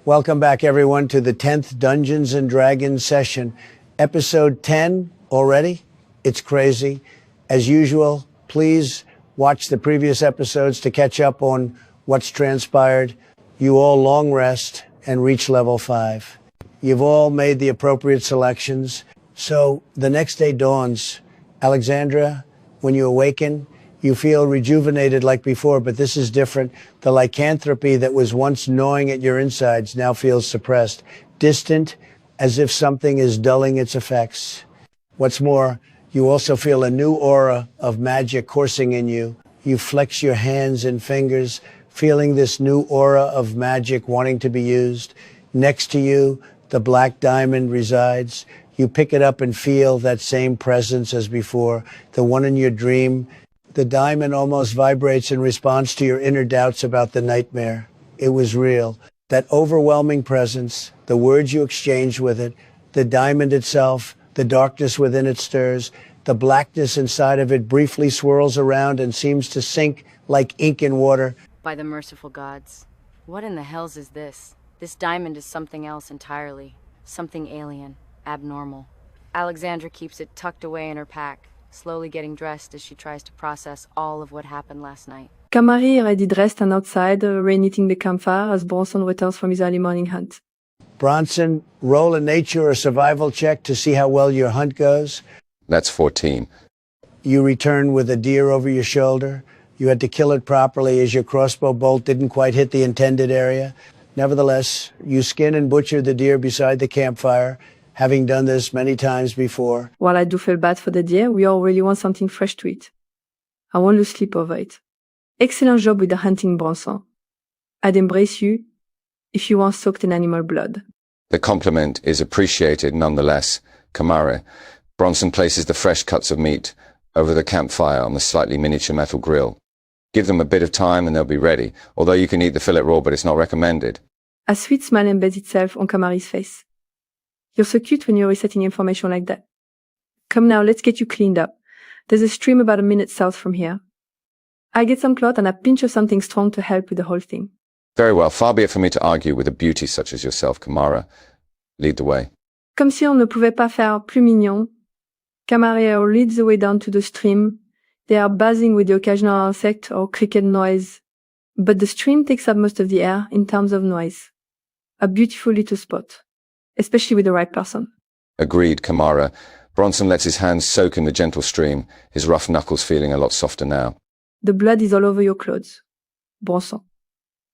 Welcome back, everyone, to the 10th Dungeons & Dragons session. Episode 10 already. It's crazy. As usual, please watch the previous episodes to catch up on what's transpired. You all long rest and reach level 5. You've all made the appropriate selections. So the next day dawns. Alexandra, when you awaken, you feel rejuvenated like before, but this is different. The lycanthropy that was once gnawing at your insides now feels suppressed, distant, as if something is dulling its effects. What's more, you also feel a new aura of magic coursing in you. You flex your hands and fingers, feeling this new aura of magic wanting to be used. Next to you, the black diamond resides. You pick it up and feel that same presence as before, the one in your dream. The diamond almost vibrates in response to your inner doubts about the nightmare. It was real. That overwhelming presence, the words you exchanged with it, the diamond itself, the darkness within it stirs, the blackness inside of it briefly swirls around and seems to sink like ink in water. By the merciful gods, what in the hells is this? This diamond is something else entirely. Something alien, abnormal. Alexandra keeps it tucked away in her pack, slowly getting dressed as she tries to process all of what happened last night. Kamari already dressed and outside, reigniting the campfire as Bronson returns from his early morning hunt. Bronson, roll a nature or survival check to see how well your hunt goes. That's 14. You return with a deer over your shoulder. You had to kill it properly as your crossbow bolt didn't quite hit the intended area. Nevertheless, you skin and butcher the deer beside the campfire, having done this many times before. While I do feel bad for the deer, we all really want something fresh to eat. I won't lose sleep over it. Excellent job with the hunting, Bronson. I'd embrace you if you weren't soaked in animal blood. The compliment is appreciated nonetheless. Kamara. Bronson places the fresh cuts of meat over the campfire on the slightly miniature metal grill. Give them a bit of time and they'll be ready, although you can eat the fillet raw, but it's not recommended. A sweet smile embeds itself on Kamari's face. You're so cute when you're resetting information like that. Come now, let's get you cleaned up. There's a stream about a minute south from here. I get some cloth and a pinch of something strong to help with the whole thing. Very well, far be it for me to argue with a beauty such as yourself, Kamara. Lead the way. Comme si on ne pouvait pas faire plus mignon, Kamari leads the way down to the stream. They are buzzing with the occasional insect or cricket noise. But the stream takes up most of the air in terms of noise. A beautiful little spot. Especially with the right person. Agreed, Kamara. Bronson lets his hands soak in the gentle stream, his rough knuckles feeling a lot softer now. The blood is all over your clothes. Bronson.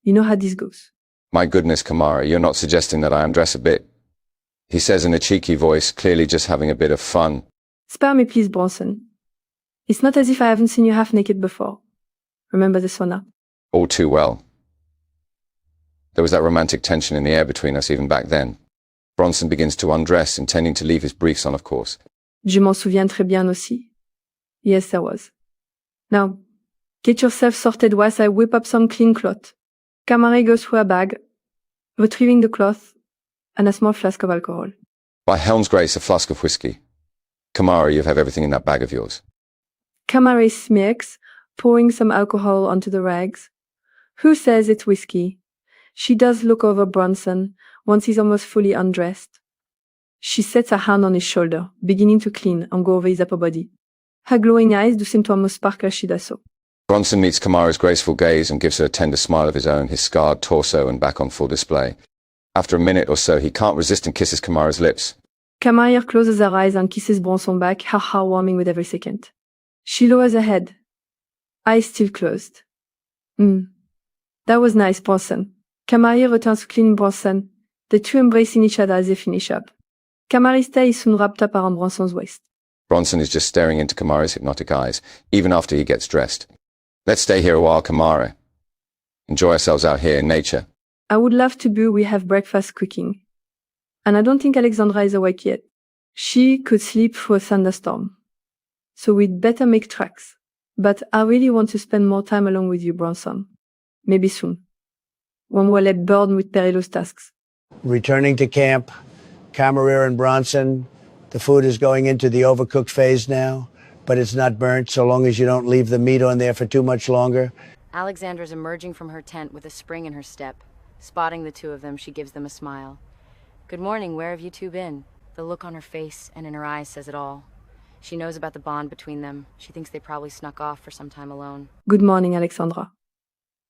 You know how this goes. My goodness, Kamara, you're not suggesting that I undress a bit? He says in a cheeky voice, clearly just having a bit of fun. Spare me, please, Bronson. It's not as if I haven't seen you half naked before. Remember the sauna? All too well. There was that romantic tension in the air between us even back then. Bronson begins to undress, intending to leave his briefs on, of course. Je m'en souviens très bien aussi. Yes, there was. Now, get yourself sorted whilst I whip up some clean cloth. Kamari goes through a bag, retrieving the cloth and a small flask of alcohol. By Helm's grace, a flask of whiskey. Kamara, you have everything in that bag of yours. Kamari smirks, pouring some alcohol onto the rags. Who says it's whiskey? She does look over Bronson once he's almost fully undressed. She sets a hand on his shoulder, beginning to clean and go over his upper body. Her glowing eyes do seem to almost sparkle as she does so. Bronson meets Kamara's graceful gaze and gives her a tender smile of his own, his scarred torso and back on full display. After a minute or so, he can't resist and kisses Kamara's lips. Kamari closes her eyes and kisses Bronson back, her heart warming with every second. She lowers her head, eyes still closed. That was nice, Bronson. Kamari returns to clean Bronson, the two embracing each other as they finish up. Kamari's tail is soon wrapped up around Bronson's waist. Bronson is just staring into Kamara's hypnotic eyes, even after he gets dressed. Let's stay here a while, Kamara. Enjoy ourselves out here in nature. I would love to, but we have breakfast cooking. And I don't think Alexandra is awake yet. She could sleep through a thunderstorm. So we'd better make tracks. But I really want to spend more time along with you, Bronson. Maybe soon. When we're left burdened with perilous tasks. Returning to camp, Camarera and Bronson, the food is going into the overcooked phase now, but it's not burnt so long as you don't leave the meat on there for too much longer. Alexandra's emerging from her tent with a spring in her step, Spotting the two of them, she gives them a smile. Good morning, where have you two been? The look on her face and in her eyes says it all. She knows about the bond between them. She thinks they probably snuck off for some time alone. Good morning, Alexandra.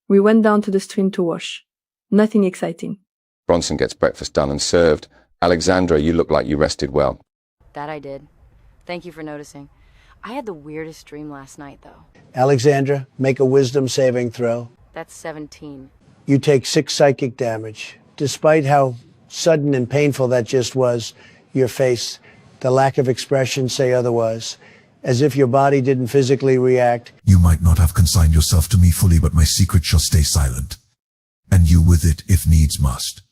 We went down to the stream to wash. Nothing exciting. Bronson gets breakfast done and served. Alexandra, you look like you rested well. That I did. Thank you for noticing. I had the weirdest dream last night, though. Alexandra, make a wisdom saving throw. That's 17. You take 6 psychic damage. Despite how sudden and painful that just was, your face, the lack of expression say otherwise, as if your body didn't physically react. You might not have consigned yourself to me fully, but my secret shall stay silent. And you with it if needs must.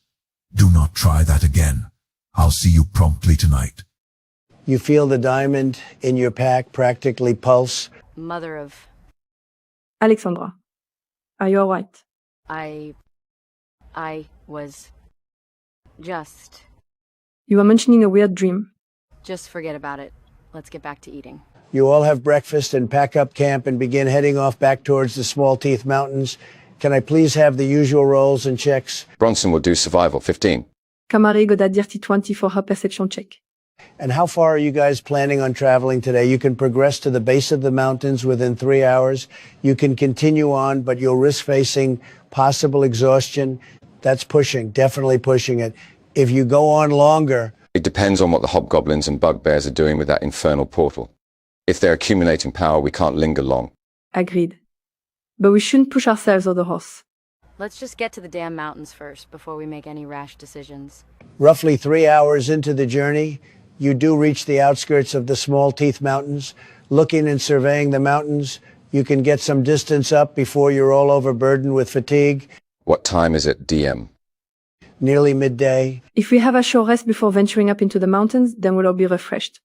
Do not try that again. I'll see you promptly tonight. You feel the diamond in your pack practically pulse. Mother of... Alexandra, are you alright? I was... just... You were mentioning a weird dream. Just forget about it. Let's get back to eating. You all have breakfast and pack up camp and begin heading off back towards the Small Teeth Mountains. Can I please have the usual rolls and checks? Bronson will do survival, 15. Kamari got a dirty 20 for her perception check. And how far are you guys planning on traveling today? You can progress to the base of the mountains within 3 hours. You can continue on, but you'll risk facing possible exhaustion. That's pushing, definitely pushing it. If you go on longer... It depends on what the hobgoblins and bugbears are doing with that infernal portal. If they're accumulating power, we can't linger long. Agreed. But we shouldn't push ourselves or the horse. Let's just get to the damn mountains first before we make any rash decisions. Roughly 3 hours into the journey, you do reach the outskirts of the Small Teeth Mountains. Looking and surveying the mountains, you can get some distance up before you're all overburdened with fatigue. What time is it, DM? Nearly midday. If we have a short rest before venturing up into the mountains, then we'll all be refreshed.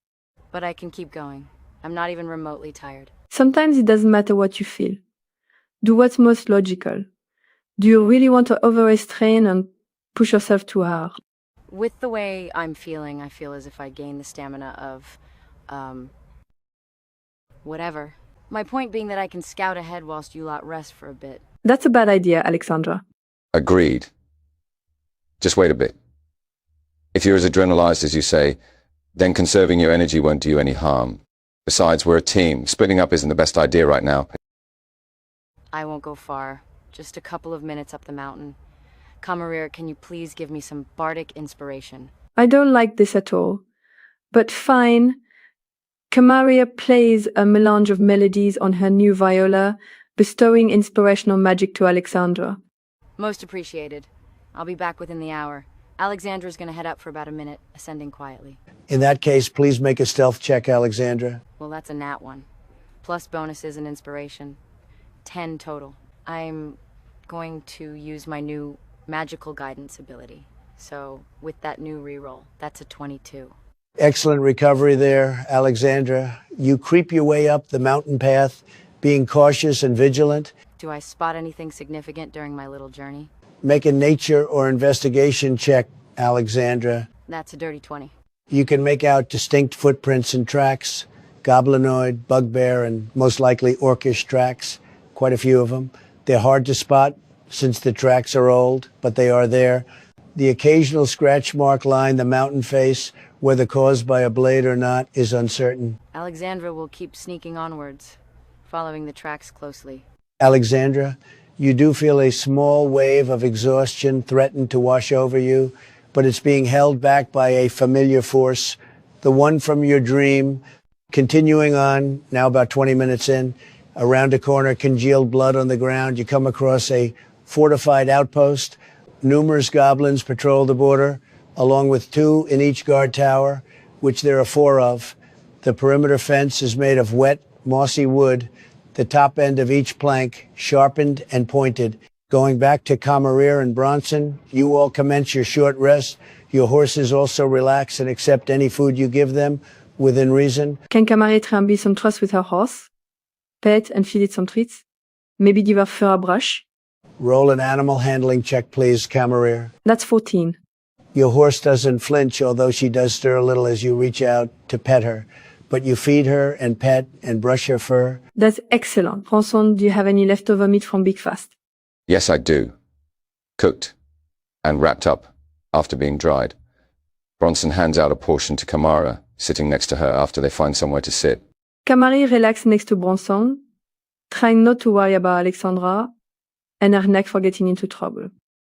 But I can keep going. I'm not even remotely tired. Sometimes it doesn't matter what you feel. Do what's most logical. Do you really want to overstrain and push yourself too hard? With the way I'm feeling, I feel as if I gain the stamina of, whatever. My point being that I can scout ahead whilst you lot rest for a bit. That's a bad idea, Alexandra. Agreed. Just wait a bit. If you're as adrenalized as you say, then conserving your energy won't do you any harm. Besides, we're a team. Splitting up isn't the best idea right now. I won't go far. Just a couple of minutes up the mountain. Kamarir, can you please give me some bardic inspiration? I don't like this at all. But fine. Kamaria plays a melange of melodies on her new viola, bestowing inspirational magic to Alexandra. Most appreciated. I'll be back within the hour. Alexandra's gonna head up for about a minute, ascending quietly. In that case, please make a stealth check, Alexandra. Well, that's a nat 1. Plus bonuses and inspiration. 10 total. I'm going to use my new magical guidance ability. So, with that new reroll, that's a 22. Excellent recovery there, Alexandra. You creep your way up the mountain path, being cautious and vigilant. Do I spot anything significant during my little journey? Make a nature or investigation check, Alexandra. That's a dirty 20. You can make out distinct footprints and tracks, goblinoid, bugbear, and most likely orcish tracks, quite a few of them. They're hard to spot since the tracks are old, but they are there. The occasional scratch mark line the mountain face, whether caused by a blade or not, is uncertain. Alexandra will keep sneaking onwards, following the tracks closely. Alexandra, you do feel a small wave of exhaustion threaten to wash over you, but it's being held back by a familiar force, the one from your dream. Continuing on, now about 20 minutes in, around a corner, congealed blood on the ground, you come across a fortified outpost. Numerous goblins patrol the border, along with 2 in each guard tower, which there are 4 of. The perimeter fence is made of wet, mossy wood, the top end of each plank sharpened and pointed. Going back to Kamarir and Bronson, you all commence your short rest. Your horses also relax and accept any food you give them within reason. Can Kamari try some trust with her horse? Pet and feed it some treats? Maybe give her fur a brush? Roll an animal handling check, please, Kamarir. That's 14. Your horse doesn't flinch, although she does stir a little as you reach out to pet her. But you feed her and pet and brush her fur. That's excellent. Bronson, do you have any leftover meat from Big Fast? Yes, I do. Cooked. and wrapped up after being dried. Bronson hands out a portion to Kamara, sitting next to her after they find somewhere to sit. Kamari relaxes next to Bronson, trying not to worry about Alexandra and her neck for getting into trouble.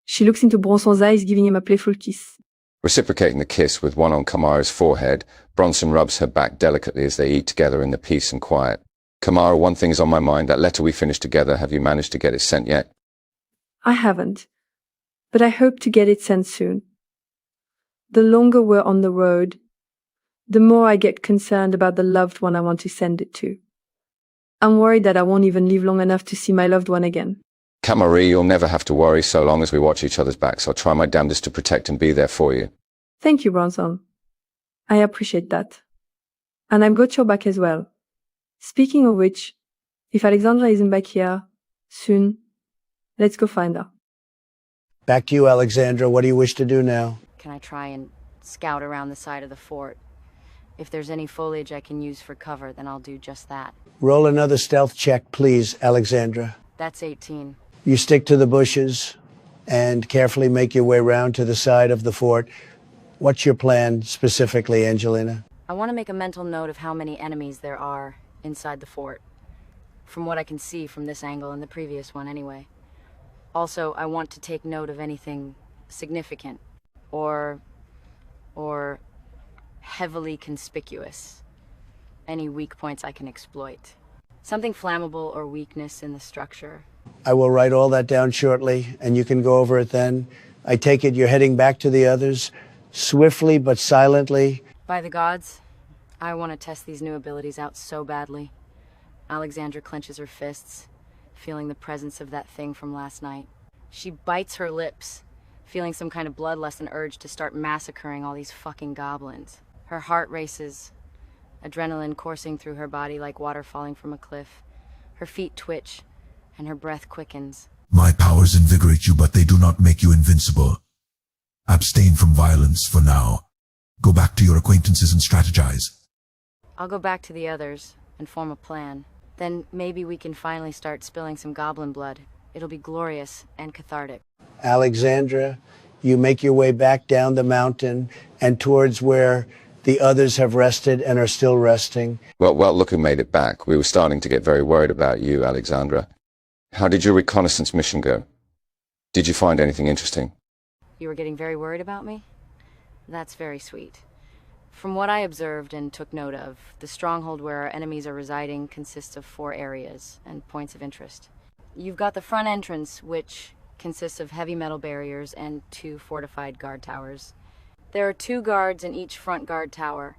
She looks into Bronson's eyes, giving him a playful kiss. Reciprocating the kiss with one on Kamara's forehead, Bronson rubs her back delicately as they eat together in the peace and quiet. Kamara, one thing's on my mind. That letter we finished together, have you managed to get it sent yet? I haven't, but I hope to get it sent soon. The longer we're on the road, the more I get concerned about the loved one I want to send it to. I'm worried that I won't even live long enough to see my loved one again. Kamari, you'll never have to worry so long as we watch each other's backs. I'll try my damnedest to protect and be there for you. Thank you, Bronson. I appreciate that. And I've got your back as well. Speaking of which, if Alexandra isn't back here soon, let's go find her. Back to you, Alexandra. What do you wish to do now? Can I try and scout around the side of the fort? If there's any foliage I can use for cover, then I'll do just that. Roll another stealth check, please, Alexandra. That's 18. You stick to the bushes and carefully make your way round to the side of the fort. What's your plan specifically, Angelina? I want to make a mental note of how many enemies there are inside the fort. From what I can see from this angle and the previous one anyway. Also, I want to take note of anything significant or heavily conspicuous. Any weak points I can exploit. Something flammable or weakness in the structure. I will write all that down shortly, and you can go over it then. I take it you're heading back to the others, swiftly but silently. By the gods, I want to test these new abilities out so badly. Alexandra clenches her fists, feeling the presence of that thing from last night. She bites her lips, feeling some kind of bloodlust and urge to start massacring all these fucking goblins. Her heart races, adrenaline coursing through her body like water falling from a cliff. Her feet twitch, and her breath quickens. My powers invigorate you, but they do not make you invincible. Abstain from violence for now. Go back to your acquaintances and strategize. I'll go back to the others and form a plan. Then maybe we can finally start spilling some goblin blood. It'll be glorious and cathartic. Alexandra, you make your way back down the mountain and towards where the others have rested and are still resting. Well, look who made it back. We were starting to get very worried about you, Alexandra. How did your reconnaissance mission go? Did you find anything interesting? You were getting very worried about me? That's very sweet. From what I observed and took note of, the stronghold where our enemies are residing consists of 4 areas and points of interest. You've got the front entrance, which consists of heavy metal barriers and 2 fortified guard towers. There are 2 guards in each front guard tower.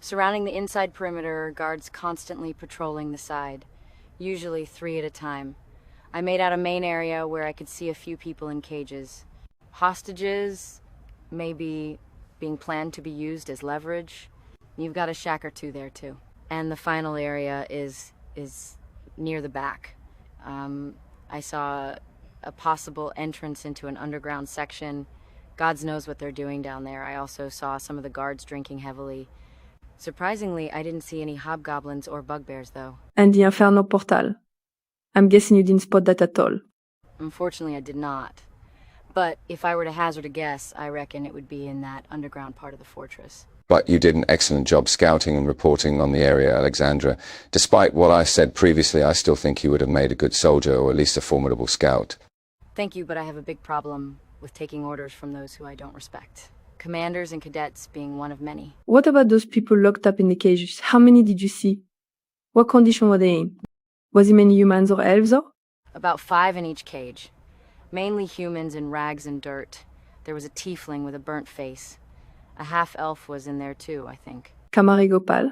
Surrounding the inside perimeter are guards constantly patrolling the side, usually 3 at a time. I made out a main area where I could see a few people in cages. Hostages, maybe being planned to be used as leverage. You've got a shack or 2 there too. And the final area is near the back. I saw a possible entrance into an underground section. God knows what they're doing down there. I also saw some of the guards drinking heavily. Surprisingly, I didn't see any hobgoblins or bugbears though. And the Inferno portal. I'm guessing you didn't spot that at all. Unfortunately, I did not. But if I were to hazard a guess, I reckon it would be in that underground part of the fortress. But you did an excellent job scouting and reporting on the area, Alexandra. Despite what I said previously, I still think you would have made a good soldier, or at least a formidable scout. Thank you, but I have a big problem with taking orders from those who I don't respect. Commanders and cadets being one of many. What about those people locked up in the cages? How many did you see? What condition were they in? Was it many humans or elves or? About 5 in each cage. Mainly humans in rags and dirt. There was a tiefling with a burnt face. A half-elf was in there too, I think. Kamari Gopal.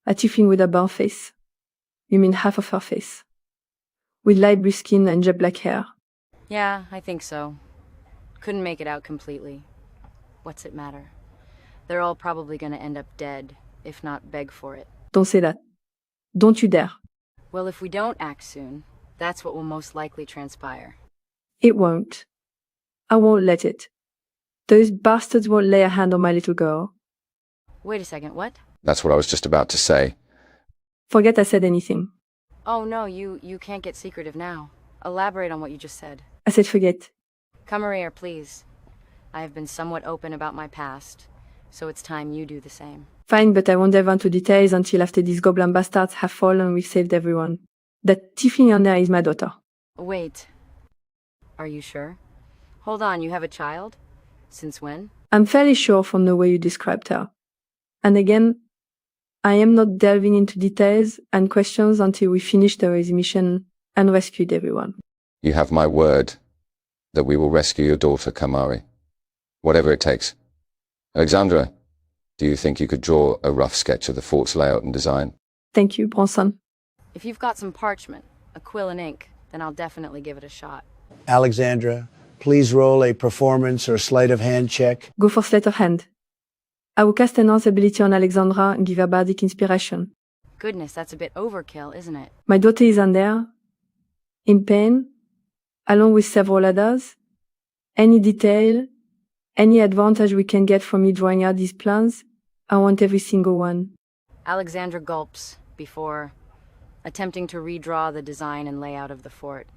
A tiefling with a burnt face. You mean half of her face. With light blue skin and jet black hair. Yeah, I think so. Couldn't make it out completely. What's it matter? They're all probably gonna end up dead, if not beg for it. Don't say that. Don't you dare. Well, if we don't act soon, that's what will most likely transpire. It won't. I won't let it. Those bastards won't lay a hand on my little girl. Wait a second, what? That's what I was just about to say. Forget I said anything. Oh no, you can't get secretive now. Elaborate on what you just said. I said forget. Come here, please. I have been somewhat open about my past, so it's time you do the same. Fine, but I won't delve into details until after these goblin bastards have fallen and we've saved everyone. That tiefling on there is my daughter. Wait. Are you sure? Hold on, you have a child? Since when? I'm fairly sure from the way you described her. And again, I am not delving into details and questions until we finish the mission and rescued everyone. You have my word that we will rescue your daughter, Kamari. Whatever it takes. Alexandra, do you think you could draw a rough sketch of the fort's layout and design? Thank you, Bronson. If you've got some parchment, a quill and ink, then I'll definitely give it a shot. Alexandra, please roll a performance or sleight of hand check. Go for sleight of hand. I will cast Enhance ability on Alexandra and give her bardic inspiration. Goodness, that's a bit overkill, isn't it? My daughter is in there, in pain, along with several others. Any detail, any advantage we can get from me drawing out these plans, I want every single one. Alexandra gulps before attempting to redraw the design and layout of the fort.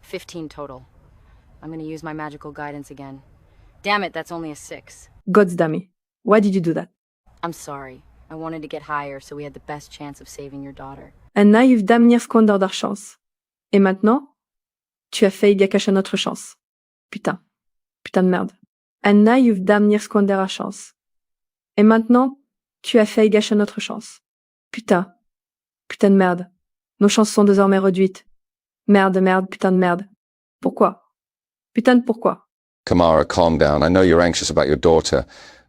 15 total. I'm going to use my magical guidance again. Damn it, that's only a 6. God's dummy. Why did you do that? I'm sorry. I wanted to get higher so we had the best chance of saving your daughter. And now you've damn near squandered our chance. Et maintenant, tu as failli gâcher notre chance. Putain. Putain de merde. And now you've damn near squandered our chance. Et maintenant, tu as failli gâcher notre chance. Putain. Putain de merde. Nos chances sont désormais réduites. Merde, merde, putain de merde. Pourquoi? Putain de pourquoi? Kamara, calm down. I know you're anxious about your daughter,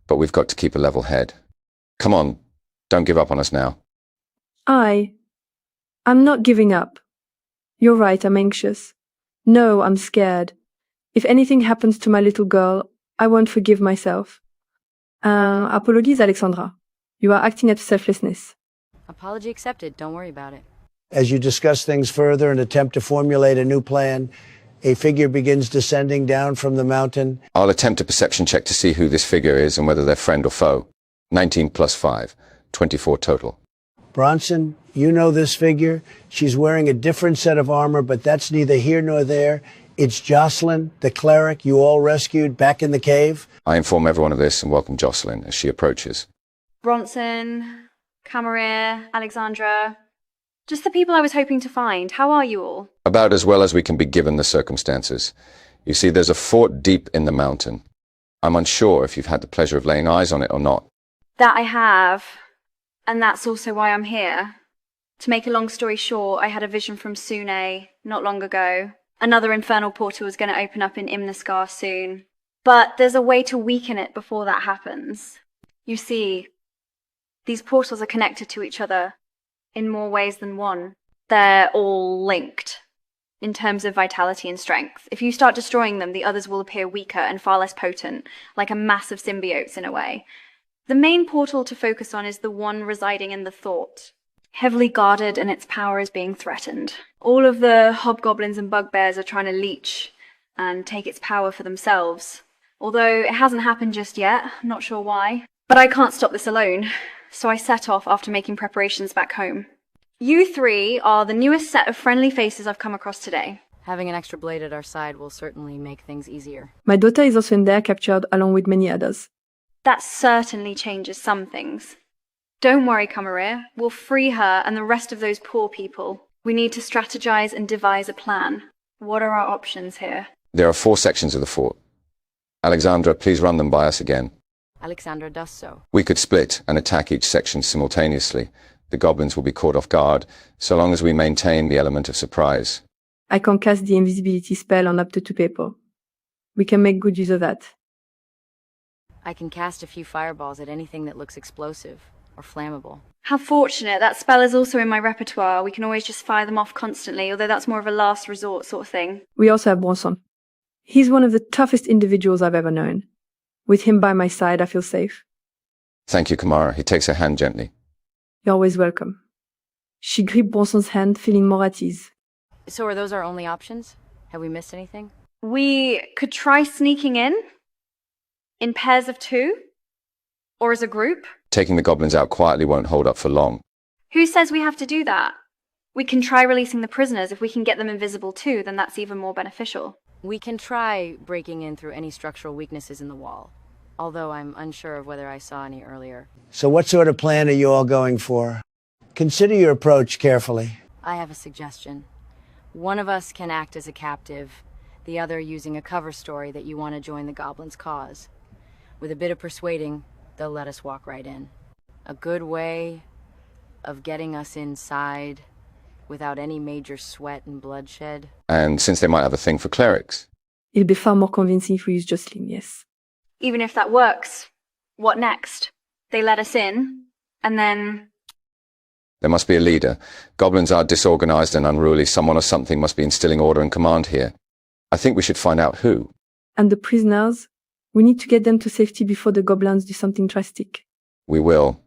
but we've got to keep a level head. Come on, don't give up on us now. I'm not giving up. You're right, I'm anxious. No, I'm scared. If anything happens to my little girl, I won't forgive myself. Apologies, Alexandra. You are acting out of selflessness. Apology accepted, don't worry about it. As you discuss things further and attempt to formulate a new plan, a figure begins descending down from the mountain. I'll attempt a perception check to see who this figure is and whether they're friend or foe. 19 plus 5, 24 total. Bronson, you know this figure. She's wearing a different set of armor, but that's neither here nor there. It's Jocelyn, the cleric you all rescued back in the cave. I inform everyone of this and welcome Jocelyn as she approaches. Bronson, Camarir, Alexandra, just the people I was hoping to find. How are you all? About as well as we can be given the circumstances. You see, there's a fort deep in the mountain. I'm unsure if you've had the pleasure of laying eyes on it or not. That I have, and that's also why I'm here. To make a long story short, I had a vision from Sune not long ago. Another infernal portal is going to open up in Imnaskar soon. But there's a way to weaken it before that happens. You see, these portals are connected to each other in more ways than one. They're all linked in terms of vitality and strength. If you start destroying them, the others will appear weaker and far less potent, like a mass of symbiotes in a way. The main portal to focus on is the one residing in the thought. Heavily guarded and its power is being threatened. All of the hobgoblins and bugbears are trying to leech and take its power for themselves. Although it hasn't happened just yet, I'm not sure why. But I can't stop this alone, so I set off after making preparations back home. You three are the newest set of friendly faces I've come across today. Having an extra blade at our side will certainly make things easier. My daughter is also in there, captured along with many others. That certainly changes some things. Don't worry, Camarir. We'll free her and the rest of those poor people. We need to strategize and devise a plan. What are our options here? There are 4 sections of the fort. Alexandra, please run them by us again. Alexandra does so. We could split and attack each section simultaneously. The goblins will be caught off guard, so long as we maintain the element of surprise. I can cast the invisibility spell on up to 2 people. We can make good use of that. I can cast a few fireballs at anything that looks explosive or flammable. How fortunate. That spell is also in my repertoire. We can always just fire them off constantly, although that's more of a last resort sort of thing. We also have Bronson. He's one of the toughest individuals I've ever known. With him by my side, I feel safe. Thank you, Kamara. He takes her hand gently. You're always welcome. She gripped Bronson's hand, feeling more at ease. So are those our only options? Have we missed anything? We could try sneaking in pairs of 2, or as a group. Taking the goblins out quietly won't hold up for long. Who says we have to do that? We can try releasing the prisoners. If we can get them invisible too, then that's even more beneficial. We can try breaking in through any structural weaknesses in the wall, although I'm unsure of whether I saw any earlier. So what sort of plan are you all going for? Consider your approach carefully. I have a suggestion. One of us can act as a captive, the other using a cover story that you want to join the goblins' cause. With a bit of persuading, they'll let us walk right in. A good way of getting us inside without any major sweat and bloodshed. And since they might have a thing for clerics. It'll be far more convincing if we use Jocelyn, yes. Even if that works, what next? They let us in, and then... There must be a leader. Goblins are disorganized and unruly. Someone or something must be instilling order and command here. I think we should find out who. And the prisoners? We need to get them to safety before the goblins do something drastic. We will.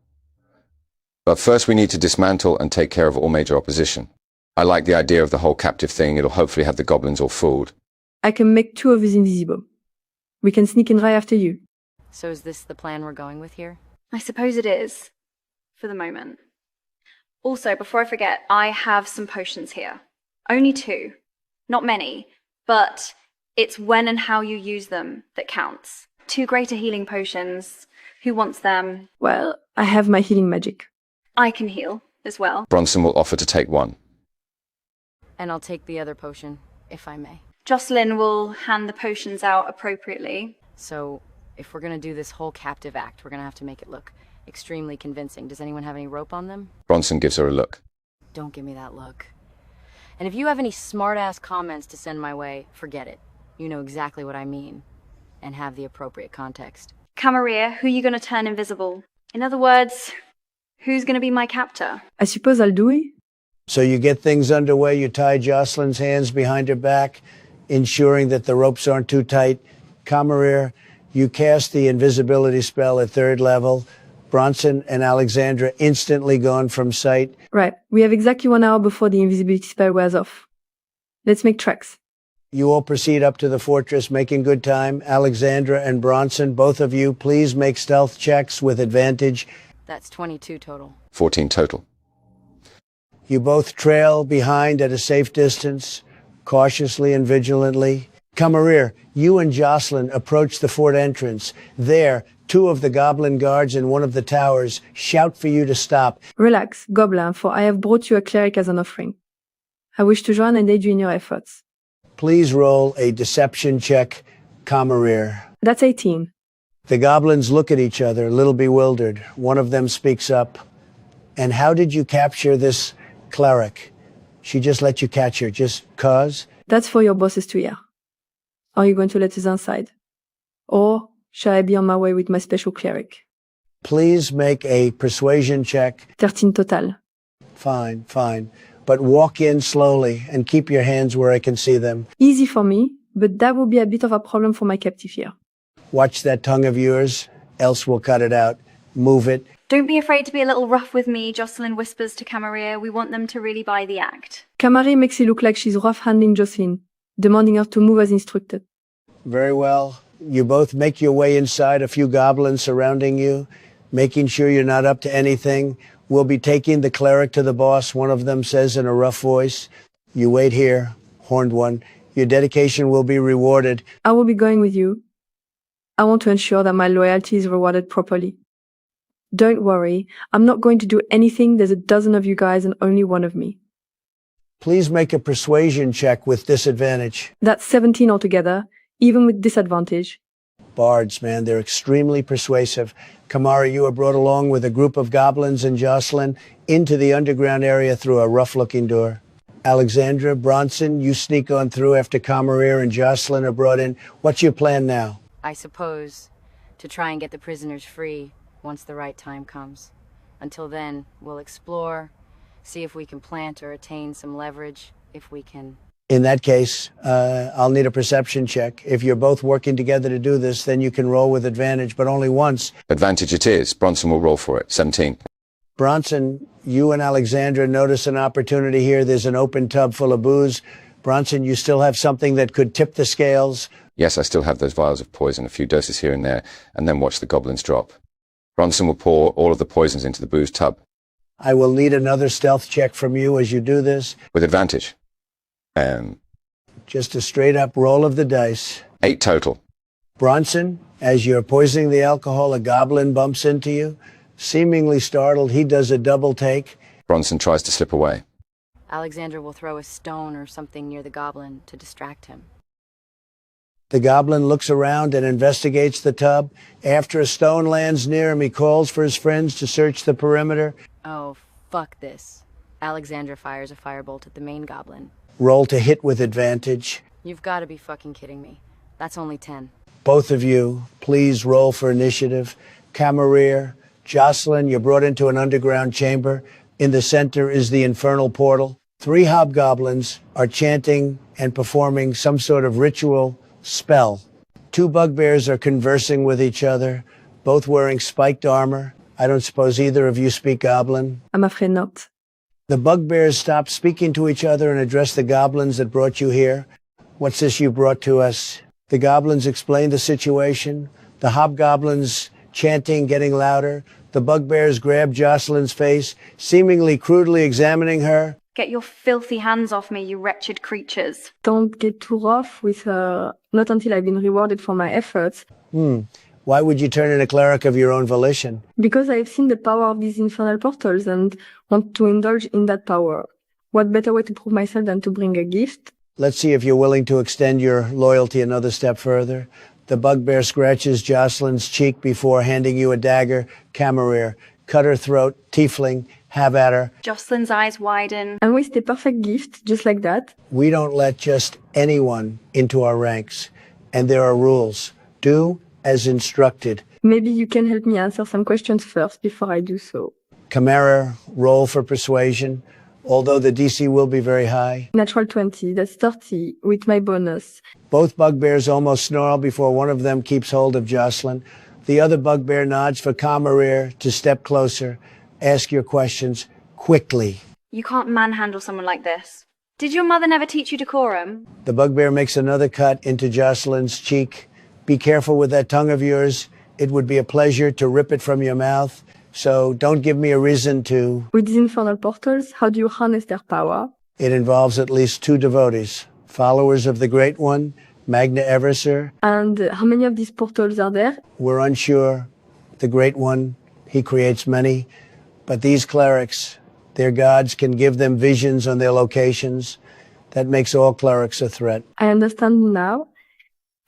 But first we need to dismantle and take care of all major opposition. I like the idea of the whole captive thing. It'll hopefully have the goblins all fooled. I can make 2 of us invisible. We can sneak in right after you. So is this the plan we're going with here? I suppose it is. For the moment. Also, before I forget, I have some potions here. Only 2. Not many, but it's when and how you use them that counts. 2 greater healing potions. Who wants them? Well, I have my healing magic. I can heal as well. Bronson will offer to take one. And I'll take the other potion, if I may. Jocelyn will hand the potions out appropriately. So, if we're gonna do this whole captive act, we're gonna have to make it look extremely convincing. Does anyone have any rope on them? Bronson gives her a look. Don't give me that look. And if you have any smart-ass comments to send my way, forget it. You know exactly what I mean. And have the appropriate context. Camarilla, who are you going to turn invisible? In other words, who's going to be my captor? I suppose I'll do it. So you get things underway, you tie Jocelyn's hands behind her back, ensuring that the ropes aren't too tight. Camarilla, you cast the invisibility spell at 3rd level. Bronson and Alexandra instantly gone from sight. Right, we have exactly 1 hour before the invisibility spell wears off. Let's make tracks. You all proceed up to the fortress, making good time. Alexandra and Bronson, both of you, please make stealth checks with advantage. That's 22 total. 14 total. You both trail behind at a safe distance, cautiously and vigilantly. Camarilla, you and Jocelyn approach the fort entrance. There, 2 of the goblin guards in one of the towers shout for you to stop. Relax, Goblin, for I have brought you a cleric as an offering. I wish to join and aid you in your efforts. Please roll a deception check, Camarilla. That's 18. The goblins look at each other, a little bewildered. One of them speaks up. And how did you capture this cleric? She just let you catch her, just 'cause? That's for your bosses to hear. Are you going to let us inside? Or shall I be on my way with my special cleric? Please make a persuasion check. 13 total. Fine, fine. But walk in slowly and keep your hands where I can see them. Easy for me, but that will be a bit of a problem for my captive here. Watch that tongue of yours, else we'll cut it out. Move it. Don't be afraid to be a little rough with me, Jocelyn whispers to Camarilla. We want them to really buy the act. Camarilla makes it look like she's rough-handing Jocelyn, demanding her to move as instructed. Very well. You both make your way inside, a few goblins surrounding you, making sure you're not up to anything. We'll be taking the cleric to the boss, one of them says in a rough voice. You wait here, Horned One. Your dedication will be rewarded. I will be going with you. I want to ensure that my loyalty is rewarded properly. Don't worry, I'm not going to do anything. There's a dozen of you guys and only 1 of me. Please make a persuasion check with disadvantage. That's 17 altogether, even with disadvantage. Bards, man, they're extremely persuasive. Camarilla, you are brought along with a group of goblins and Jocelyn into the underground area through a rough-looking door. Alexandra, Bronson, you sneak on through after Camarilla and Jocelyn are brought in. What's your plan now? I suppose to try and get the prisoners free once the right time comes. Until then, we'll explore, see if we can plant or attain some leverage, if we can. In that case, I'll need a perception check. If you're both working together to do this, then you can roll with advantage, but only once. Advantage it is. Bronson will roll for it. 17. Bronson, you and Alexandra notice an opportunity here. There's an open tub full of booze. Bronson, you still have something that could tip the scales. Yes, I still have those vials of poison, a few doses here and there, and then watch the goblins drop. Bronson will pour all of the poisons into the booze tub. I will need another stealth check from you as you do this. With advantage. just a straight up roll of the dice. 8 total. Bronson, as you're poisoning the alcohol, a goblin bumps into you. Seemingly startled, he does a double take. Bronson tries to slip away. Alexandra will throw a stone or something near the goblin to distract him. The goblin looks around and investigates the tub. After a stone lands near him, he calls for his friends to search the perimeter. Oh, fuck this. Alexandra fires a firebolt at the main goblin. Roll to hit with advantage. You've got to be fucking kidding me. That's only 10. Both of you, please roll for initiative. Camerier, Jocelyn, you're brought into an underground chamber. In the center is the infernal portal. 3 hobgoblins are chanting and performing some sort of ritual spell. 2 bugbears are conversing with each other, both wearing spiked armor. I don't suppose either of you speak goblin? I'm afraid not. The bugbears stop speaking to each other and address the goblins that brought you here. What's this you brought to us? The goblins explain the situation. The hobgoblins chanting, getting louder. The bugbears grab Jocelyn's face, seemingly crudely examining her. Get your filthy hands off me, you wretched creatures. Don't get too rough with her. Not until I've been rewarded for my efforts. Why would you turn in a cleric of your own volition? Because I've seen the power of these infernal portals and want to indulge in that power. What better way to prove myself than to bring a gift? Let's see if you're willing to extend your loyalty another step further. The bugbear scratches Jocelyn's cheek before handing you a dagger. Camerier, cut her throat, tiefling, have at her. Jocelyn's eyes widen. And with the perfect gift, just like that. We don't let just anyone into our ranks, and there are rules. Do as instructed. Maybe you can help me answer some questions first before I do so. Camera, roll for persuasion, although the DC will be very high. Natural 20, that's 30 with my bonus. Both bugbears almost snarl before one of them keeps hold of Jocelyn. The other bugbear nods for Camerier to step closer. Ask your questions quickly. You can't manhandle someone like this. Did your mother never teach you decorum? The bugbear makes another cut into Jocelyn's cheek. Be careful with that tongue of yours. It would be a pleasure to rip it from your mouth. So don't give me a reason to. With these infernal portals, how do you harness their power? It involves at least 2 devotees, followers of the Great One, Magna Eversur. And how many of these portals are there? We're unsure. The Great One, he creates many. But these clerics, their gods can give them visions on their locations. That makes all clerics a threat. I understand now.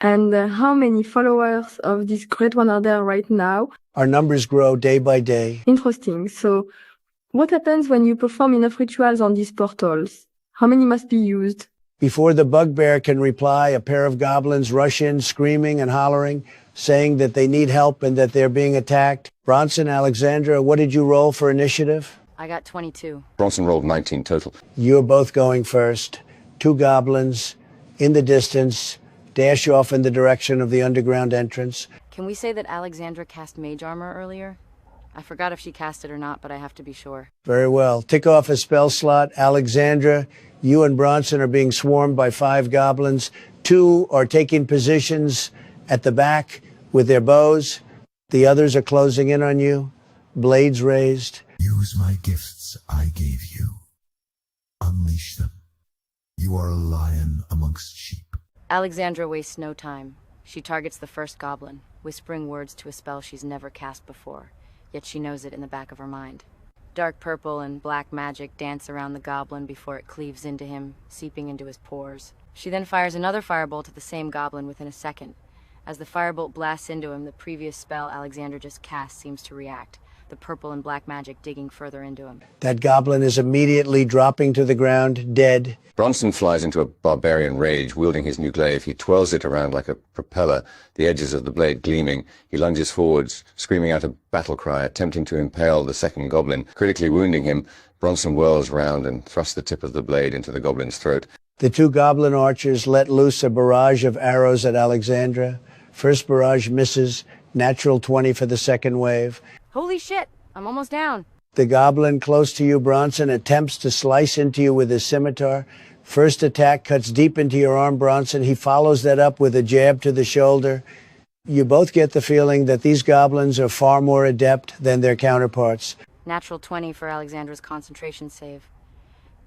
And how many followers of this Great One are there right now? Our numbers grow day by day. Interesting. So what happens when you perform enough rituals on these portals? How many must be used? Before the bugbear can reply, a pair of goblins rush in, screaming and hollering, saying that they need help and that they're being attacked. Bronson, Alexandra, what did you roll for initiative? I got 22. Bronson rolled 19 total. You're both going first. 2 goblins in the distance dash off in the direction of the underground entrance. Can we say that Alexandra cast mage armor earlier? I forgot if she cast it or not, but I have to be sure. Very well. Tick off a spell slot. Alexandra, you and Bronson are being swarmed by 5 goblins. 2 are taking positions at the back with their bows. The others are closing in on you, blades raised. Use my gifts I gave you. Unleash them. You are a lion amongst sheep. Alexandra wastes no time. She targets the first goblin, whispering words to a spell she's never cast before, yet she knows it in the back of her mind. Dark purple and black magic dance around the goblin before it cleaves into him, seeping into his pores. She then fires another firebolt at the same goblin within a second. As the firebolt blasts into him, the previous spell Alexandra just cast seems to react, the purple and black magic digging further into him. That goblin is immediately dropping to the ground, dead. Bronson flies into a barbarian rage, wielding his new glaive. He twirls it around like a propeller, the edges of the blade gleaming. He lunges forwards, screaming out a battle cry, attempting to impale the second goblin. Critically wounding him, Bronson whirls round and thrusts the tip of the blade into the goblin's throat. The 2 goblin archers let loose a barrage of arrows at Alexandra. First barrage misses, natural 20 for the second wave. Holy shit! I'm almost down. The goblin close to you, Bronson, attempts to slice into you with his scimitar. First attack cuts deep into your arm, Bronson. He follows that up with a jab to the shoulder. You both get the feeling that these goblins are far more adept than their counterparts. Natural 20 for Alexandra's concentration save.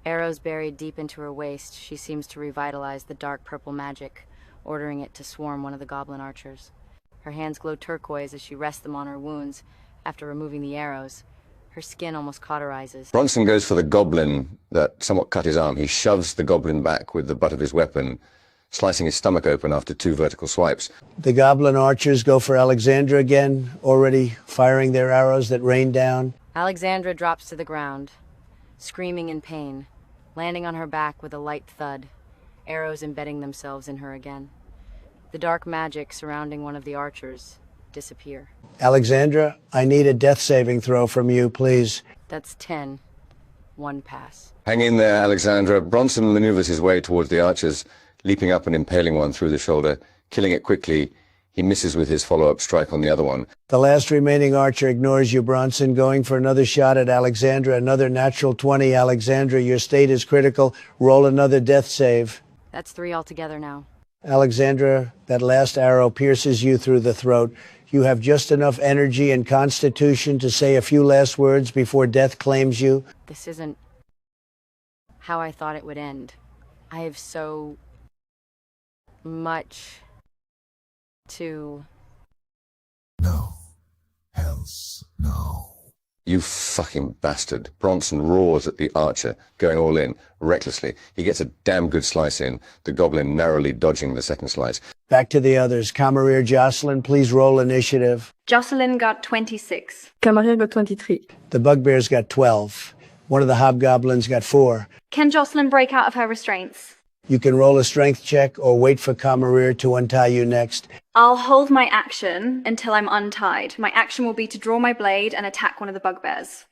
Arrows buried deep into her waist, she seems to revitalize the dark purple magic, ordering it to swarm one of the goblin archers. Her hands glow turquoise as she rests them on her wounds after removing the arrows. Her skin almost cauterizes. Bronson goes for the goblin that somewhat cut his arm. He shoves the goblin back with the butt of his weapon, slicing his stomach open after 2 vertical swipes. The goblin archers go for Alexandra again, already firing their arrows that rain down. Alexandra drops to the ground, screaming in pain, landing on her back with a light thud, arrows embedding themselves in her again. The dark magic surrounding one of the archers disappear. Alexandra, I need a death saving throw from you, please. That's 10. 1 pass. Hang in there, Alexandra. Bronson maneuvers his way towards the archers, leaping up and impaling one through the shoulder, killing it quickly. He misses with his follow-up strike on the other one. The last remaining archer ignores you, Bronson, going for another shot at Alexandra. Another natural 20. Alexandra, your state is critical. Roll another death save. That's 3 altogether now. Alexandra, that last arrow pierces you through the throat. You have just enough energy and constitution to say a few last words before death claims you. This isn't how I thought it would end. I have so much to... No. Else, no. You fucking bastard. Bronson roars at the archer, going all in, recklessly. He gets a damn good slice in, the goblin narrowly dodging the second slice. Back to the others. Camerier Jocelyn, please roll initiative. Jocelyn got 26. Camarier got 23. The bugbears got 12. One of the hobgoblins got 4. Can Jocelyn break out of her restraints? You can roll a strength check or wait for Camerier to untie you next. I'll hold my action until I'm untied. My action will be to draw my blade and attack one of the bugbears.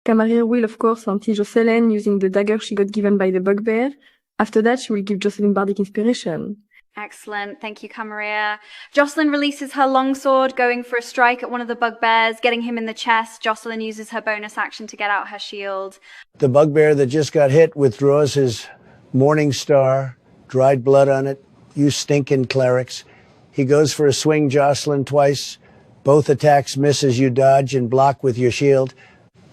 Camarier will, of course, untie Jocelyn using the dagger she got given by the bugbear. After that, she will give Jocelyn bardic inspiration. Excellent. Thank you, Camerier. Jocelyn releases her longsword, going for a strike at one of the bugbears, getting him in the chest. Jocelyn uses her bonus action to get out her shield. The bugbear that just got hit withdraws his Morning Star, dried blood on it. You stinking clerics. He goes for a swing Jocelyn twice. Both attacks miss as you dodge and block with your shield.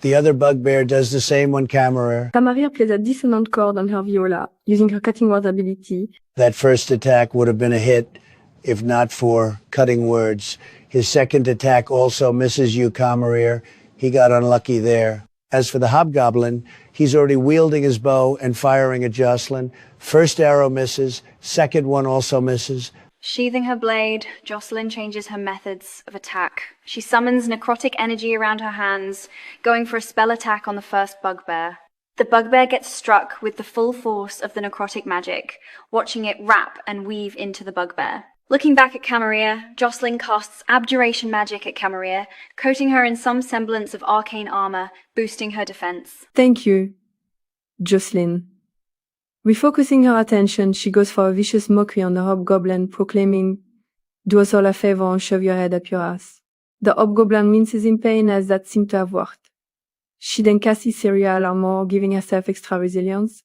The other bugbear does the same on Camerier. Camarier plays a dissonant chord on her viola, using her cutting words ability. That first attack would have been a hit if not for cutting words. His second attack also misses you, Camerier. He got unlucky there. As for the hobgoblin, he's already wielding his bow and firing at Jocelyn. First arrow misses, second one also misses. Sheathing her blade, Jocelyn changes her methods of attack. She summons necrotic energy around her hands, going for a spell attack on the first bugbear. The bugbear gets struck with the full force of the necrotic magic, watching it wrap and weave into the bugbear. Looking back at Camerier, Jocelyn casts Abjuration magic at Camerier, coating her in some semblance of arcane armor, boosting her defense. Thank you, Jocelyn. Refocusing her attention, she goes for a vicious mockery on the hobgoblin, proclaiming, "Do us all a favor and shove your head up your ass." The hobgoblin winces in pain as that seemed to have worked. She then casts cereal armor, giving herself extra resilience.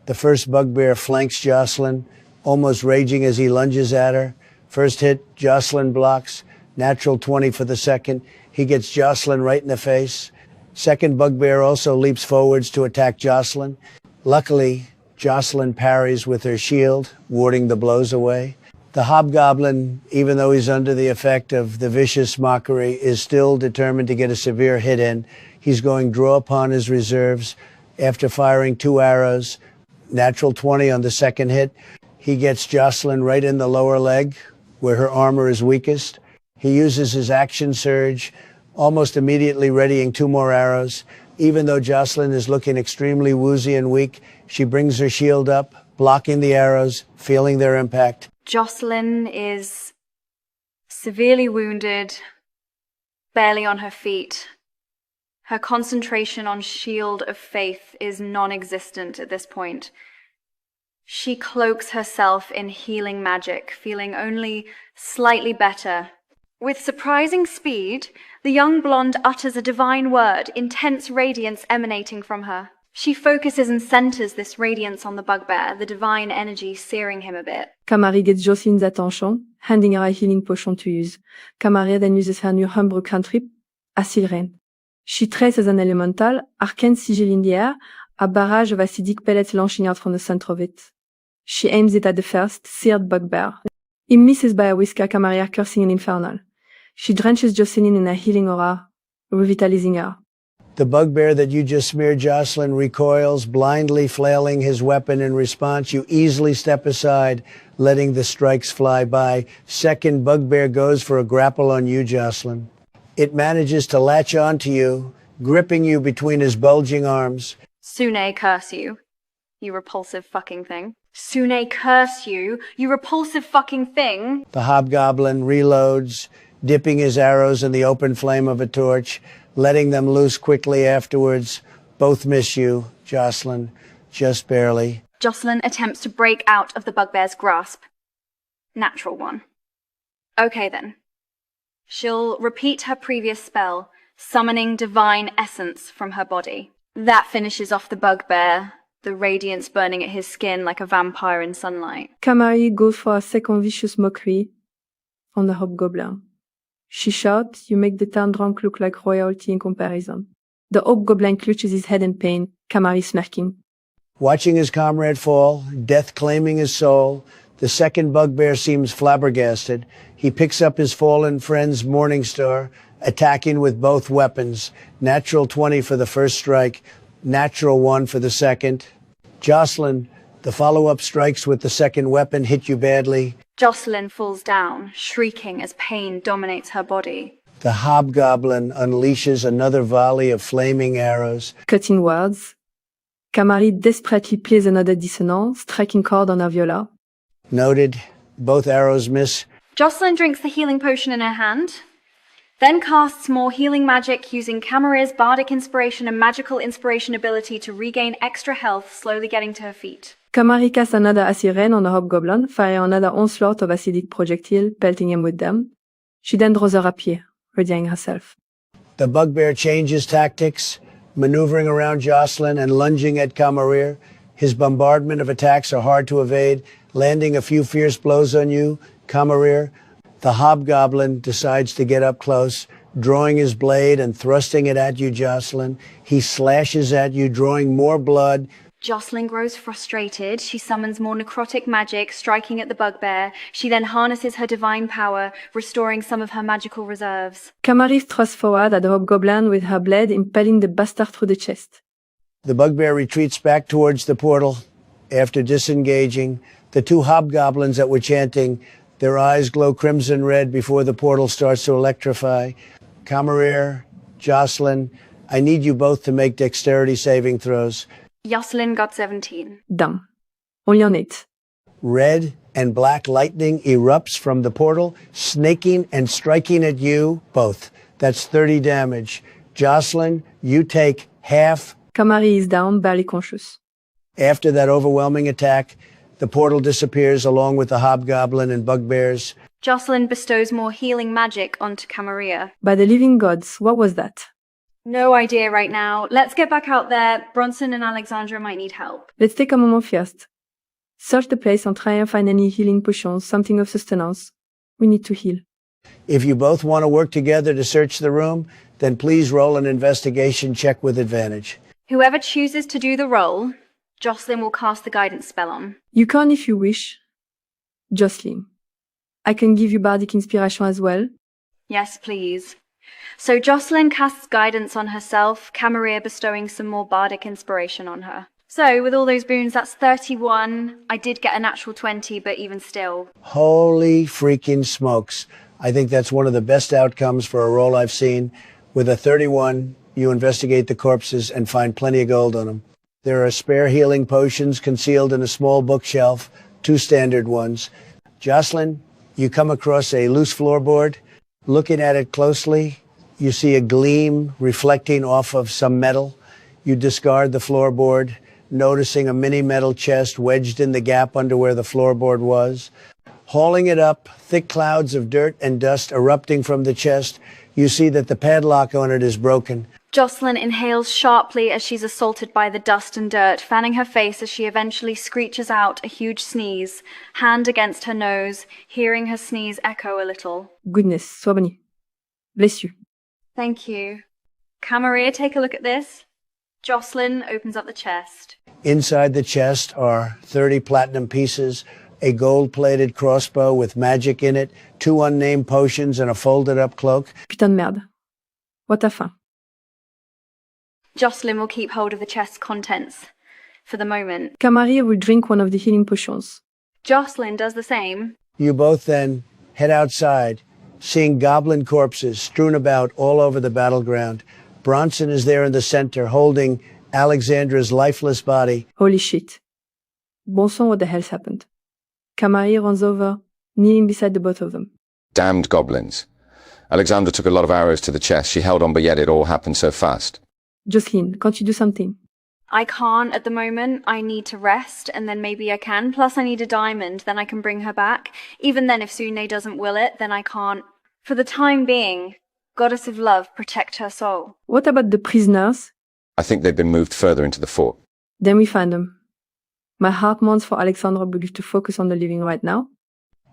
The first bugbear flanks Jocelyn, almost raging as he lunges at her. First hit, Jocelyn blocks. Natural 20 for the second. He gets Jocelyn right in the face. Second bugbear also leaps forwards to attack Jocelyn. Luckily, Jocelyn parries with her shield, warding the blows away. The hobgoblin, even though he's under the effect of the vicious mockery, is still determined to get a severe hit in. He's going draw upon his reserves after firing 2 arrows. Natural 20 on the second hit. He gets Jocelyn right in the lower leg, where her armor is weakest. He uses his action surge, almost immediately readying 2 more arrows. Even though Jocelyn is looking extremely woozy and weak, she brings her shield up, blocking the arrows, feeling their impact. Jocelyn is severely wounded, barely on her feet. Her concentration on Shield of Faith is non-existent at this point. She cloaks herself in healing magic, feeling only slightly better. With surprising speed, the young blonde utters a divine word, intense radiance emanating from her. She focuses and centers this radiance on the bugbear, the divine energy searing him a bit. Camarier gets Jocelyn's attention, handing her a healing potion to use. Camarier then uses her new homebrew cantrip, Acid Rain. She traces an elemental, arcane sigil in the air, A barrage of acidic pellets launching out from the center of it. She aims it at the first, seared bugbear. It misses by a whisker, Camarilla cursing an infernal. She drenches Jocelyn in a healing aura, revitalizing her. The bugbear that you just smeared Jocelyn recoils, blindly flailing his weapon in response. You easily step aside, letting the strikes fly by. Second bugbear goes for a grapple on you, Jocelyn. It manages to latch onto you, gripping you between his bulging arms. Sune, curse you. You repulsive fucking thing. Sune, curse you. You repulsive fucking thing. The hobgoblin reloads, dipping his arrows in the open flame of a torch, letting them loose quickly afterwards. Both miss you, Jocelyn, just barely. Jocelyn attempts to break out of the bugbear's grasp. Natural one. Okay then. She'll repeat her previous spell, summoning divine essence from her body. That finishes off the bugbear, the radiance burning at his skin like a vampire in sunlight. Camari goes for a second vicious mockery on the hobgoblin. She shouts, "You make the town drunk look like royalty in comparison." The hobgoblin clutches his head in pain, Camari smirking. Watching his comrade fall, death claiming his soul, the second bugbear seems flabbergasted. He picks up his fallen friend's morning star, attacking with both weapons. Natural 20 for the first strike, natural 1 for the second. Jocelyn, the follow-up strikes with the second weapon hit you badly. Jocelyn falls down, shrieking as pain dominates her body. The hobgoblin unleashes another volley of flaming arrows. Cutting words. Camari desperately plays another dissonant, striking chord on her viola. Noted. Both arrows miss. Jocelyn drinks the healing potion in her hand, then casts more healing magic using Camaria's bardic inspiration and magical inspiration ability to regain extra health, slowly getting to her feet. Camari casts another acid rain on the hobgoblin, firing another onslaught of acidic projectile, pelting him with them. She then draws her rapier, readying herself. The bugbear changes tactics, maneuvering around Jocelyn and lunging at Camarir. His bombardment of attacks are hard to evade, landing a few fierce blows on you, Camarir. The hobgoblin decides to get up close, drawing his blade and thrusting it at you, Jocelyn. He slashes at you, drawing more blood. Jocelyn grows frustrated. She summons more necrotic magic, striking at the bugbear. She then harnesses her divine power, restoring some of her magical reserves. Camari thrusts forward at the hobgoblin with her blade, impaling the bastard through the chest. The bugbear retreats back towards the portal. After disengaging, the two hobgoblins that were chanting, their eyes glow crimson red before the portal starts to electrify. Camarir, Jocelyn, I need you both to make dexterity saving throws. Jocelyn got 17. Damn. Only on 8. Red and black lightning erupts from the portal, snaking and striking at you both. That's 30 damage. Jocelyn, you take half. Camari is down, barely conscious. After that overwhelming attack, the portal disappears along with the hobgoblin and bugbears. Jocelyn bestows more healing magic onto Camaria. By the living gods, what was that? No idea right now. Let's get back out there. Bronson and Alexandra might need help. Let's take a moment first. Search the place and try and find any healing potions, something of sustenance. We need to heal. If you both want to work together to search the room, then please roll an investigation check with advantage. Whoever chooses to do the roll, Jocelyn will cast the guidance spell on. You can if you wish. Jocelyn. I can give you bardic inspiration as well. Yes, please. So Jocelyn casts guidance on herself, Camaria bestowing some more bardic inspiration on her. So with all those boons, that's 31. I did get a natural 20, but even still. Holy freaking smokes. I think that's one of the best outcomes for a roll I've seen. With a 31, you investigate the corpses and find plenty of gold on them. There are spare healing potions concealed in a small bookshelf, 2 standard ones. Jocelyn, you come across a loose floorboard. Looking at it closely, you see a gleam reflecting off of some metal. You discard the floorboard, noticing a mini metal chest wedged in the gap under where the floorboard was. Hauling it up, thick clouds of dirt and dust erupting from the chest, you see that the padlock on it is broken. Jocelyn inhales sharply as she's assaulted by the dust and dirt, fanning her face as she eventually screeches out a huge sneeze, hand against her nose, hearing her sneeze echo a little. Goodness, sois béni. Bless you. Thank you. Camaria, take a look at this. Jocelyn opens up the chest. Inside the chest are 30 platinum pieces, a gold-plated crossbow with magic in it, 2 unnamed potions, and a folded-up cloak. Putain de merde. What a fin. Jocelyn will keep hold of the chest's contents for the moment. Camaria will drink one of the healing potions. Jocelyn does the same. You both then head outside, seeing goblin corpses strewn about all over the battleground. Bronson is there in the center, holding Alexandra's lifeless body. Holy shit. Bon sang, what the hell's happened? Camaria runs over, kneeling beside the both of them. Damned goblins. Alexandra took a lot of arrows to the chest. She held on, but yet it all happened so fast. Jocelyn, can't you do something? I can't at the moment. I need to rest, and then maybe I can. Plus, I need a diamond, then I can bring her back. Even then, if Sune doesn't will it, then I can't. For the time being, Goddess of Love, protect her soul. What about the prisoners? I think they've been moved further into the fort. Then we find them. My heart mourns for Alexandra, but we have to focus on the living right now.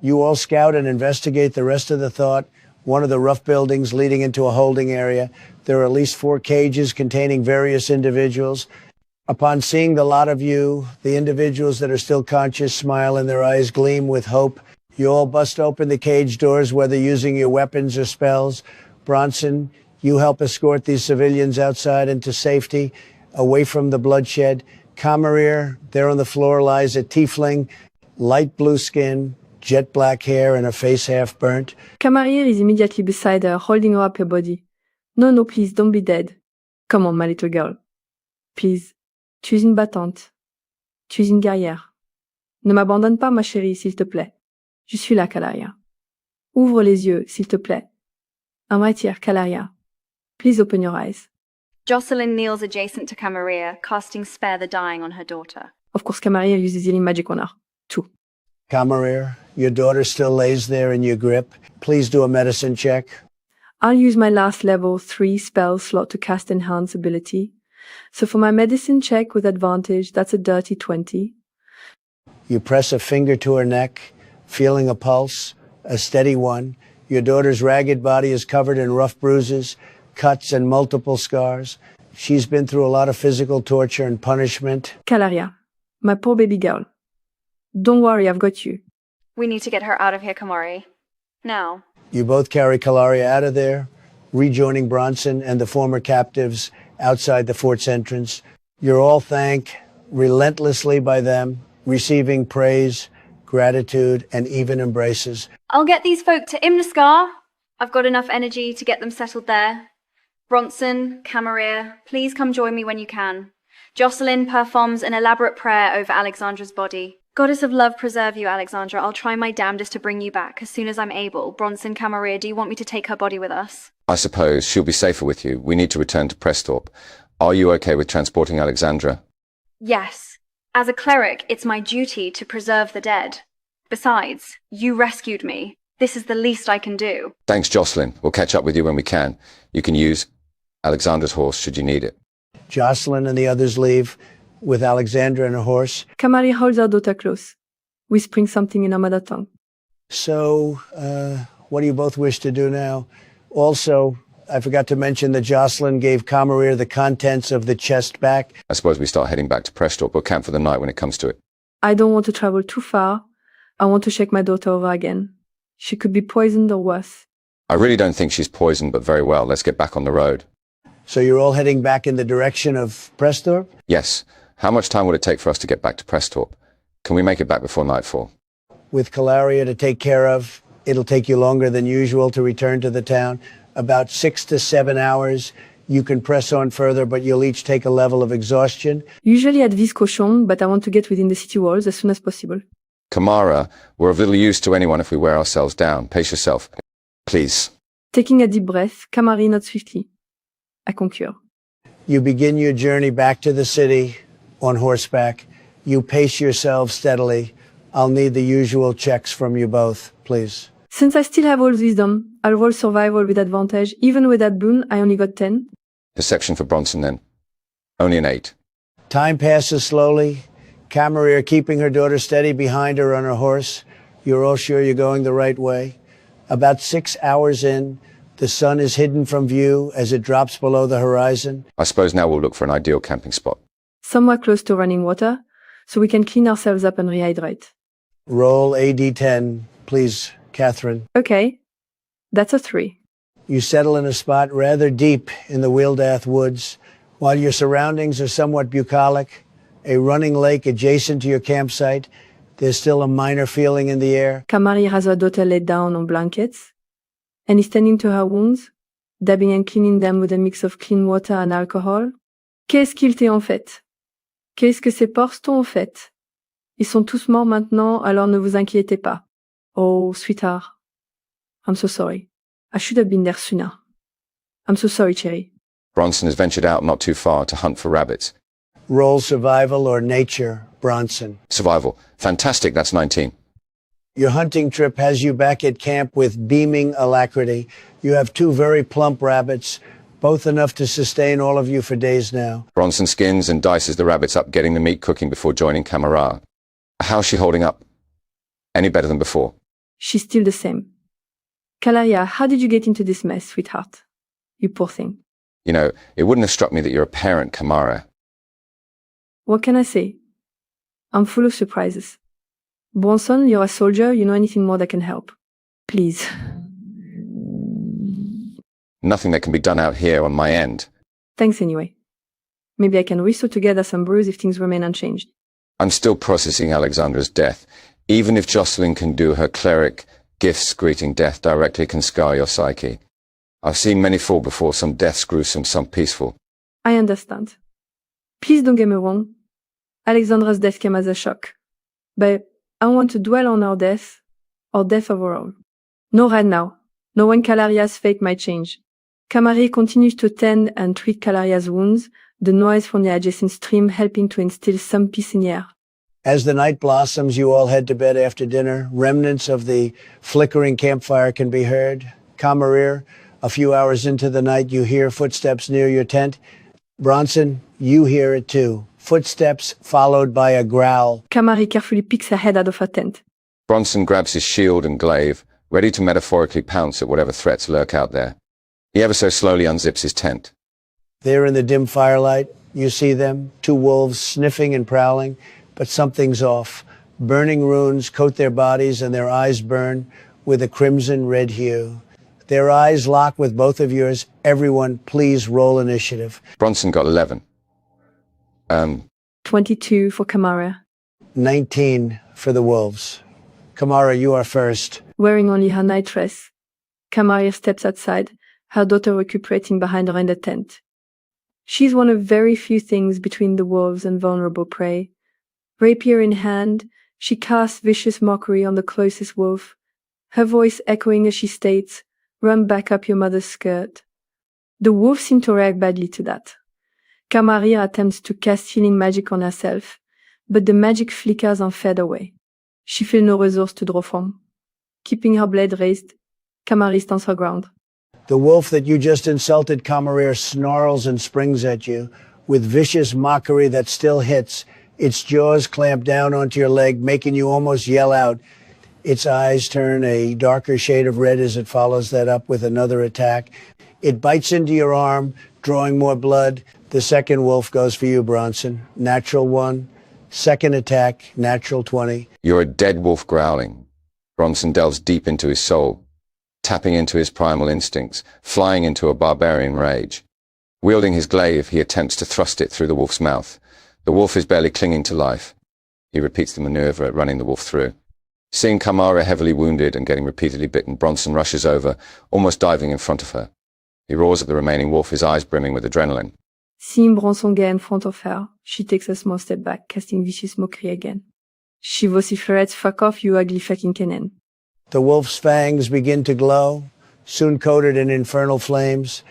You all scout and investigate the rest of the thought, one of the rough buildings leading into a holding area. There are at least 4 cages containing various individuals. Upon seeing the lot of you, the individuals that are still conscious smile and their eyes gleam with hope. You all bust open the cage doors, whether using your weapons or spells. Bronson, you help escort these civilians outside into safety, away from the bloodshed. Camarir, there on the floor lies a tiefling, light blue skin, jet black hair, and a face half burnt. Camaria is immediately beside her, holding her up her body. No, no, please, don't be dead. Come on, my little girl. Please. Tu es une battante. Tu es une guerrière. Ne m'abandonne pas, ma chérie, s'il te plaît. Je suis là, Calaria. Ouvre les yeux, s'il te plaît. I'm right here, Calaria. Please open your eyes. Jocelyn kneels adjacent to Camaria, casting Spare the Dying on her daughter. Of course, Camaria uses healing magic on her, too. Camarir, your daughter still lays there in your grip. Please do a medicine check. I'll use my last level 3 spell slot to cast Enhance ability. So for my medicine check with advantage, that's a dirty 20. You press a finger to her neck, feeling a pulse, a steady one. Your daughter's ragged body is covered in rough bruises, cuts, and multiple scars. She's been through a lot of physical torture and punishment. Calaria, my poor baby girl. Don't worry, I've got you. We need to get her out of here, Kamari. Now. You both carry Calaria out of there, rejoining Bronson and the former captives outside the fort's entrance. You're all thanked relentlessly by them, receiving praise, gratitude, and even embraces. I'll get these folk to Imnaskar. I've got enough energy to get them settled there. Bronson, Camaria, please come join me when you can. Jocelyn performs an elaborate prayer over Alexandra's body. Goddess of Love preserve you, Alexandra. I'll try my damnedest to bring you back as soon as I'm able. Bronson, Camaria, do you want me to take her body with us? I suppose she'll be safer with you. We need to return to Presthorpe. Are you okay with transporting Alexandra? Yes. As a cleric, it's my duty to preserve the dead. Besides, you rescued me. This is the least I can do. Thanks, Jocelyn. We'll catch up with you when we can. You can use Alexandra's horse should you need it. Jocelyn and the others leave with Alexandra and her horse. Camaria holds her daughter close, whispering something in her mother tongue. So, what do you both wish to do now? Also, I forgot to mention that Jocelyn gave Camarir the contents of the chest back. I suppose we start heading back to Presthorpe. We'll camp for the night when it comes to it. I don't want to travel too far. I want to check my daughter over again. She could be poisoned or worse. I really don't think she's poisoned, but very well. Let's get back on the road. So you're all heading back in the direction of Presthorpe? Yes. How much time would it take for us to get back to Presthorpe? Can we make it back before nightfall? With Calaria to take care of, it'll take you longer than usual to return to the town. About 6 to 7 hours. You can press on further, but you'll each take a level of exhaustion. Usually at vis cochon, but I want to get within the city walls as soon as possible. Kamara, we're of little use to anyone if we wear ourselves down. Pace yourself. Please. Taking a deep breath, Kamari nods swiftly. I concur. You begin your journey back to the city on horseback. You pace yourselves steadily. I'll need the usual checks from you both, please. Since I still have all wisdom, I'll roll survival with advantage. Even with that boon, I only got 10. Perception for Bronson then. Only an 8. Time passes slowly. Camarir keeping her daughter steady behind her on her horse. You're all sure you're going the right way. About 6 hours in, The sun is hidden from view as it drops below the horizon. I suppose now we'll look for an ideal camping spot. Somewhere close to running water, so we can clean ourselves up and rehydrate. Roll AD10, please, Catherine. Okay, that's a 3. You settle in a spot rather deep in the Wheeldath Woods. While your surroundings are somewhat bucolic, a running lake adjacent to your campsite, there's still a minor feeling in the air. Kamari has her daughter laid down on blankets and is tending to her wounds, dabbing and cleaning them with a mix of clean water and alcohol. Qu'est-ce qu'il t'est en fait? Qu'est-ce que ces porcs t'ont en fait? Ils sont tous morts maintenant, alors ne vous inquiétez pas. Oh, sweetheart. I'm so sorry. I should have been there sooner. I'm so sorry, Cherry. Bronson has ventured out not too far to hunt for rabbits. Roll survival or nature, Bronson. Survival. Fantastic, that's 19. Your hunting trip has you back at camp with beaming alacrity. You have 2 very plump rabbits, both enough to sustain all of you for days now. Bronson skins and dices the rabbits up, getting the meat cooking before joining Camara. How's she holding up? Any better than before? She's still the same. Kalaria, how did you get into this mess, sweetheart? You poor thing. You know, it wouldn't have struck me that you're a parent, Kamara. What can I say? I'm full of surprises. Bronson, you're a soldier, you know anything more that can help. Please. Nothing that can be done out here on my end. Thanks anyway. Maybe I can whistle together some brews if things remain unchanged. I'm still processing Alexandra's death. Even if Jocelyn can do her cleric gifts, greeting death directly can scar your psyche. I've seen many fall before, some deaths gruesome, some peaceful. I understand. Please don't get me wrong. Alexandra's death came as a shock. But I want to dwell on our death, or death overall. No right now. No when Calaria's fate might change. Kamari continues to tend and treat Calaria's wounds, the noise from the adjacent stream helping to instill some peace in the air. As the night blossoms, you all head to bed after dinner. Remnants of the flickering campfire can be heard. Kamarir, a few hours into the night, you hear footsteps near your tent. Bronson, you hear it too. Footsteps followed by a growl. Kamari carefully picks her head out of her tent. Bronson grabs his shield and glaive, ready to metaphorically pounce at whatever threats lurk out there. He ever so slowly unzips his tent. There in the dim firelight, you see them, 2 wolves sniffing and prowling, but something's off. Burning runes coat their bodies and their eyes burn with a crimson red hue. Their eyes lock with both of yours. Everyone, please roll initiative. Bronson got 11. 22 for Kamara. 19 for the wolves. Kamara, you are first. Wearing only her night dress, Kamari steps outside, her daughter recuperating behind her in the tent. She's one of very few things between the wolves and vulnerable prey. Rapier in hand, she casts vicious mockery on the closest wolf, her voice echoing as she states, "Run back up your mother's skirt." The wolf seemed to react badly to that. Kamari attempts to cast healing magic on herself, but the magic flickers and fades away. She feels no resource to draw from. Keeping her blade raised, Kamari stands her ground. The wolf that you just insulted, Kamarir, snarls and springs at you with vicious mockery that still hits. Its jaws clamp down onto your leg, making you almost yell out. Its eyes turn a darker shade of red as it follows that up with another attack. It bites into your arm, drawing more blood. The second wolf goes for you, Bronson. Natural 1. Second attack, natural 20. You're a dead wolf growling. Bronson delves deep into his soul, tapping into his primal instincts, flying into a barbarian rage. Wielding his glaive, he attempts to thrust it through the wolf's mouth. The wolf is barely clinging to life. He repeats the maneuver, running the wolf through. Seeing Kamara heavily wounded and getting repeatedly bitten, Bronson rushes over, almost diving in front of her. He roars at the remaining wolf, his eyes brimming with adrenaline. Seeing Bronson get in front of her, she takes a small step back, casting vicious mockery again. She vociferates, "Fuck off, you ugly fucking cannon." The wolf's fangs begin to glow, soon coated in infernal flames.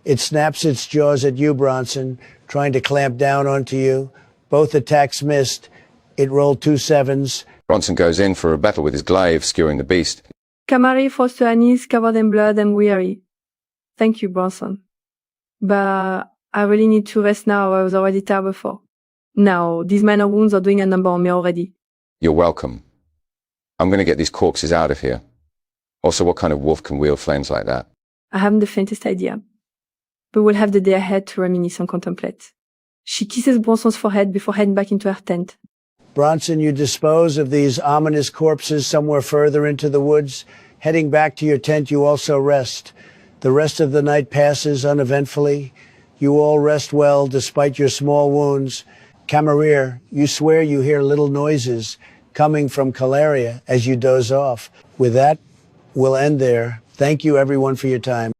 It snaps its jaws at you, Bronson, trying to clamp down onto you. Both attacks missed. It rolled 2 sevens. Bronson goes in for a battle with his glaive, skewering the beast. Kamari falls to her knees, covered in blood and weary. "Thank you, Bronson. But I really need to rest now. I was already tired before. Now, these minor wounds are doing a number on me already." You're welcome. I'm going to get these corpses out of here. Also, what kind of wolf can wield flames like that? I haven't the faintest idea. But we'll have the day ahead to reminisce and contemplate. She kisses Bronson's forehead before heading back into her tent. Bronson, you dispose of these ominous corpses somewhere further into the woods. Heading back to your tent, you also rest. The rest of the night passes uneventfully. You all rest well despite your small wounds. Camerier, you swear you hear little noises coming from Calaria as you doze off. With that, we'll end there. Thank you, everyone, for your time.